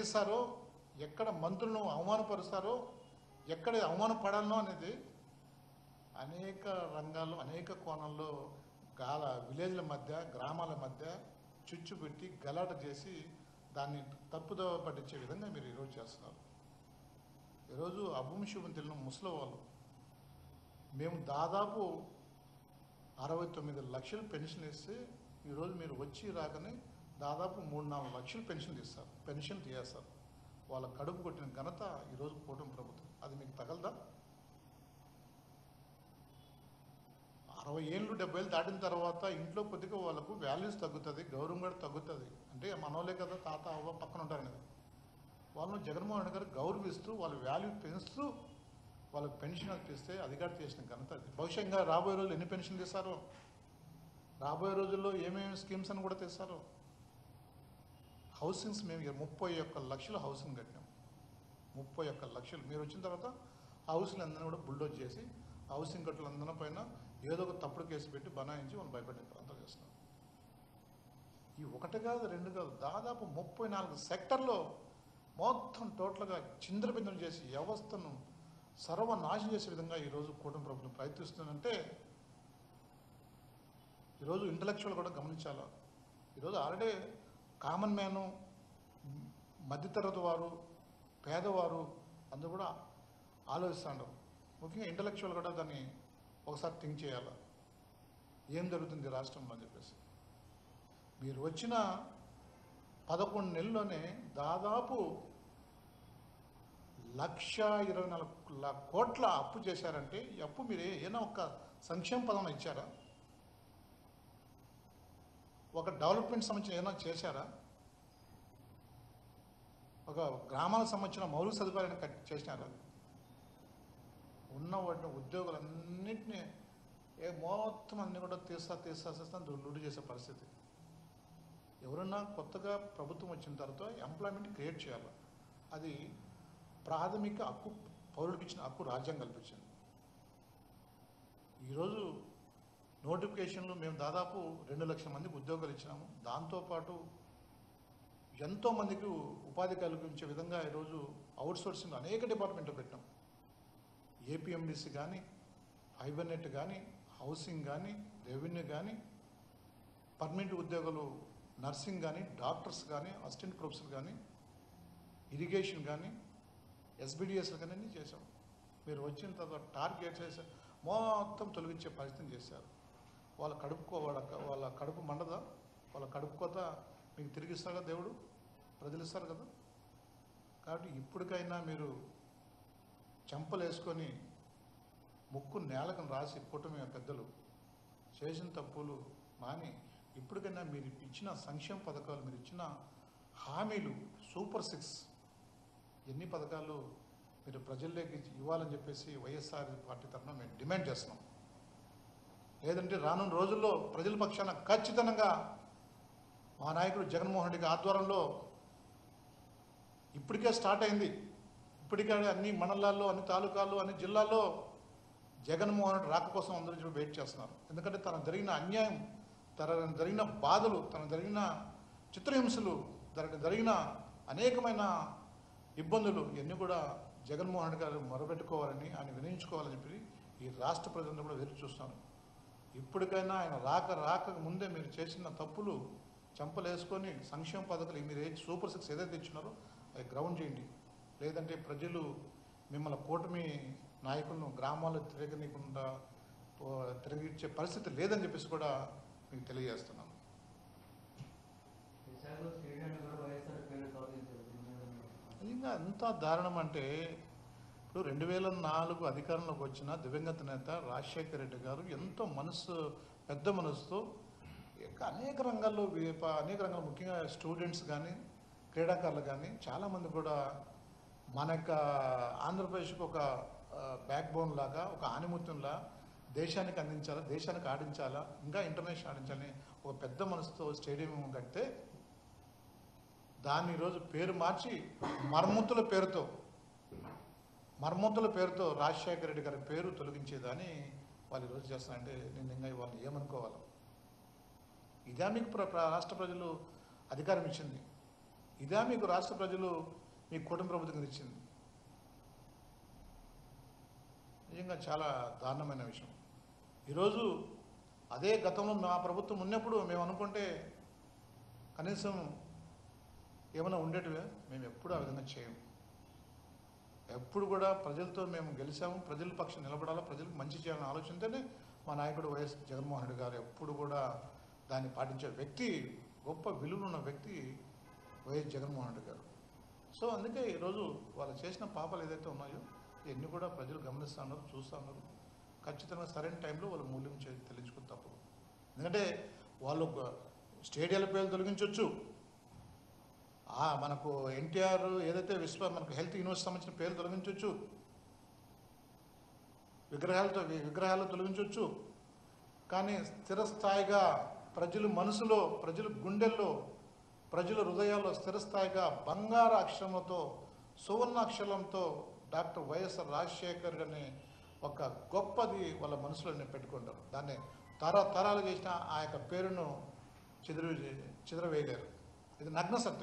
నిలదీస్తారో, ఎక్కడ మంత్రులను అవమానపరుస్తారో, ఎక్కడ అవమానపడాలనో అనేది అనేక రంగాల్లో అనేక కోణంలో విలేజ్ల మధ్య గ్రామాల మధ్య చుచ్చు పెట్టి గలాట చేసి దాన్ని తప్పుదోవ పట్టించే విధంగా మీరు ఈరోజు చేస్తున్నారు. ఈరోజు అభూమి శుభం తెలియని ముసలి వాళ్ళు మేము దాదాపు 69 లక్షలు పెన్షన్ ఇస్తే ఈరోజు మీరు వచ్చి రాకనే దాదాపు 3-4 లక్షలు పెన్షన్ తీయేస్తారు. వాళ్ళ కడుపు కొట్టిన ఘనత ఈరోజు కూటమి ప్రభుత్వం. అది మీకు తగలదా? 60 ఏళ్ళు 70 ఏళ్ళు దాటిన తర్వాత ఇంట్లో కొద్దిగా వాళ్ళకు వాల్యూస్ తగ్గుతుంది, గౌరవం కూడా తగ్గుతుంది. అంటే మనోలే కదా, తాత అవ్వ పక్కన ఉంటారు కదా, వాళ్ళను జగన్మోహన్ రెడ్డి గారు గౌరవిస్తూ వాళ్ళ వాల్యూ పెంచుతూ వాళ్ళకి పెన్షన్ ఇస్తే అధికారులు చేసిన ఘనత అది. భవిష్యంగా రాబోయే రోజులు ఎన్ని పెన్షన్లు ఇస్తారో, రాబోయే రోజుల్లో ఏమేమి స్కీమ్స్ అని కూడా తెస్తారో. హౌసింగ్స్ మేము 31 లక్షలు హౌసింగ్ కట్టినాం. 31 లక్షలు. మీరు వచ్చిన తర్వాత హౌసింగ్ అందరినీ కూడా బుల్డోజ్ చేసి హౌసింగ్ కట్టులు అందరి పైన ఏదో ఒక తప్పుడు కేసు పెట్టి బనాయించి వాళ్ళు భయపడే ప్రాంతాలు చేస్తున్నారు. ఈ ఒకటి కాదు, రెండు కాదు, దాదాపు 34 సెక్టర్లో మొత్తం టోటల్గా చిందరబిందలు చేసి వ్యవస్థను సర్వనాశనం చేసే విధంగా ఈరోజు కూటమి ప్రభుత్వం ప్రయత్నిస్తుందంటే ఈరోజు ఇంటలెక్చువల్ కూడా గమనించాలా. ఈరోజు ఆల్రెడీ కామన్ మ్యాను, మధ్యతరగతి వారు, పేదవారు అందరూ కూడా ఆలోచిస్తున్నారు. ముఖ్యంగా ఇంటలెక్చువల్ కూడా దాన్ని ఒకసారి థింక్ చేయాలా, ఏం జరుగుతుంది రాష్ట్రంలో అని చెప్పేసి. మీరు వచ్చిన 11 నెలల్లోనే దాదాపు 1,24 కోట్ల అప్పు చేశారంటే ఈ అప్పు మీరు ఏదైనా ఒక సంక్షేమ పదం ఇచ్చారా? ఒక డెవలప్మెంట్ సంబంధించిన ఏమైనా చేశారా? ఒక గ్రామాలకు సంబంధించిన మౌలిక సదుపాయాలను చేసినారా? ఉన్న వాటిని ఉద్యోగులన్నింటినీ మొత్తం అన్నీ కూడా తీస్తా లూటు చేసే పరిస్థితి. ఎవరన్నా కొత్తగా ప్రభుత్వం వచ్చిన తర్వాత ఎంప్లాయ్మెంట్ క్రియేట్ చేయాలి. అది ప్రాథమిక హక్కు, పౌరుడికి ఇచ్చిన హక్కు రాజ్యాంగం కల్పించింది. ఈరోజు నోటిఫికేషన్లు మేము దాదాపు 2 లక్షల మందికి ఉద్యోగాలు ఇచ్చినాము. దాంతోపాటు ఎంతోమందికి ఉపాధి కల్పించే విధంగా ఈరోజు అవుట్సోర్సింగ్ అనేక డిపార్ట్మెంట్లు పెట్టాం. ఏపీఎండిసి కానీ, ఫైబర్ నెట్ కానీ, హౌసింగ్ కానీ, రెవెన్యూ కానీ, పర్మనెంట్ ఉద్యోగులు నర్సింగ్ కానీ, డాక్టర్స్ కానీ, అసిస్టెంట్ ప్రొఫెసర్ కానీ, ఇరిగేషన్ కానీ, ఎస్బిడిఎస్లు కానీ అన్నీ చేశాం. మీరు వచ్చిన తర్వాత టార్గెట్ చేసి మొత్తం తొలగించే పరిస్థితిని చేశారు. వాళ్ళ కడుపు మండదా? వాళ్ళ కడుపు కోత మీకు తిరిగి ఇస్తారు కదా దేవుడు, ప్రజలు ఇస్తారు కదా. కాబట్టి ఇప్పటికైనా మీరు చెంపలు వేసుకొని ముక్కు నేలకు రాసి కూటమి పెద్దలు చేసిన తప్పులు మాని ఇప్పటికైనా మీరు ఇచ్చిన సంక్షేమ పథకాలు, మీరు ఇచ్చిన హామీలు, సూపర్ 6 ఎన్ని పథకాలు మీరు ప్రజల్లోకి ఇవ్వాలని చెప్పేసి వైఎస్ఆర్ పార్టీ తరఫున మేము డిమాండ్ చేస్తున్నాం. లేదంటే రానున్న రోజుల్లో ప్రజల పక్షాన ఖచ్చితంగా మా నాయకుడు జగన్మోహన్ రెడ్డి ఆధ్వర్యంలో ఇప్పటికే స్టార్ట్ అయింది. ఇప్పటికే అన్ని మండలాల్లో, అన్ని తాలూకాల్లో, అన్ని జిల్లాల్లో జగన్మోహన్ రెడ్డి రాక కోసం అందరూ వెయిట్ చేస్తున్నారు. ఎందుకంటే తనకు జరిగిన అన్యాయం, తనకు జరిగిన బాధలు, తనకు జరిగిన చిత్రహింసలు, తనకు జరిగిన అనేకమైన ఇబ్బందులు ఇవన్నీ కూడా జగన్మోహన్ రెడ్డి గారు మొరబెట్టుకోవాలని, ఆయన వినియోగించుకోవాలని చెప్పి ఈ రాష్ట్ర ప్రజలందరూ కూడా ఎదురు చూస్తున్నారు. ఇప్పటికైనా ఆయన రాక ముందే మీరు చేసిన తప్పులు చెంపలేసుకొని సంక్షేమ పథకాలు మీరు సూపర్ 6 ఏదైతే ఇచ్చినారో అవి గ్రౌండ్ చేయండి. లేదంటే ప్రజలు మిమ్మల్ని కూటమి నాయకులను గ్రామాల్లో తిరగించే పరిస్థితి లేదని చెప్పేసి కూడా మీకు తెలియజేస్తున్నాను. ఇంకా అంత దారుణం అంటే ఇప్పుడు 2004 అధికారంలోకి వచ్చిన దివంగత నేత రాజశేఖర రెడ్డి గారు ఎంతో పెద్ద మనసుతో అనేక రంగాల్లో ముఖ్యంగా స్టూడెంట్స్ కానీ, క్రీడాకారులు కానీ చాలామంది కూడా మన యొక్క ఆంధ్రప్రదేశ్కి ఒక బ్యాక్ బోన్ లాగా, ఒక ఆనిముత్యంలా దేశానికి అందించాలా, దేశానికి ఆడించాలా, ఇంకా ఇంటర్నేషనల్ ఆడించాలని ఒక పెద్ద మనసుతో స్టేడియం కడితే దాన్ని ఈరోజు పేరు మార్చి మర్మూతుల పేరుతో రాజశేఖర రెడ్డి గారి పేరు తొలగించేదాన్ని వాళ్ళు ఈరోజు చేస్తారంటే నేను ఇంకా వాళ్ళు ఏమనుకోవాలి? ఇదే మీకు రాష్ట్ర ప్రజలు అధికారం ఇచ్చింది. ఇదా మీకు రాష్ట్ర ప్రజలు మీ కూటమి ప్రభుత్వం ఇచ్చింది? నిజంగా చాలా దారుణమైన విషయం. ఈరోజు అదే గతంలో మా ప్రభుత్వం ఉన్నప్పుడు మేము అనుకుంటే కనీసం ఏమైనా ఉండేటివే. మేము ఎప్పుడు ఆ విధంగా చేయము. ఎప్పుడు కూడా ప్రజలతో మేము గెలిచాము, ప్రజల పక్షం నిలబడాలా, ప్రజలకు మంచి చేయాలని ఆలోచనతోనే మా నాయకుడు వైఎస్ జగన్మోహన్ రెడ్డి గారు ఎప్పుడు కూడా దాన్ని పాటించే వ్యక్తి, గొప్ప విలువలున్న వ్యక్తి వైఎస్ జగన్మోహన్ రెడ్డి గారు. సో అందుకే ఈరోజు వాళ్ళు చేసిన పాపాలు ఏదైతే ఉన్నాయో ఇవన్నీ కూడా ప్రజలు గమనిస్తూ ఉన్నారు, చూస్తూ ఉన్నారు. ఖచ్చితంగా సరైన టైంలో వాళ్ళు మూల్యం చెల్లించుకుని తప్పదు. ఎందుకంటే వాళ్ళు స్టేడియాల పేర్లు తొలగించవచ్చు, మనకు ఎన్టీఆర్ ఏదైతే మనకు హెల్త్ యూనివర్సిటీ సంబంధించిన పేర్లు తొలగించవచ్చు, విగ్రహాలు తొలగించవచ్చు. కానీ స్థిరస్థాయిగా ప్రజల మనసులో, ప్రజల గుండెల్లో, ప్రజల హృదయాల్లో స్థిరస్థాయిగా బంగారు అక్షరములతో, సువర్ణాక్షరంతో డాక్టర్ వైఎస్ఆర్ రాజశేఖర్ అనే ఒక గొప్పది వాళ్ళ మనసులో పెట్టుకుంటారు. దాన్ని తరాలు చేసిన ఆ యొక్క పేరును చెదరవేయలేరు. ఇది నగ్న సత్యం.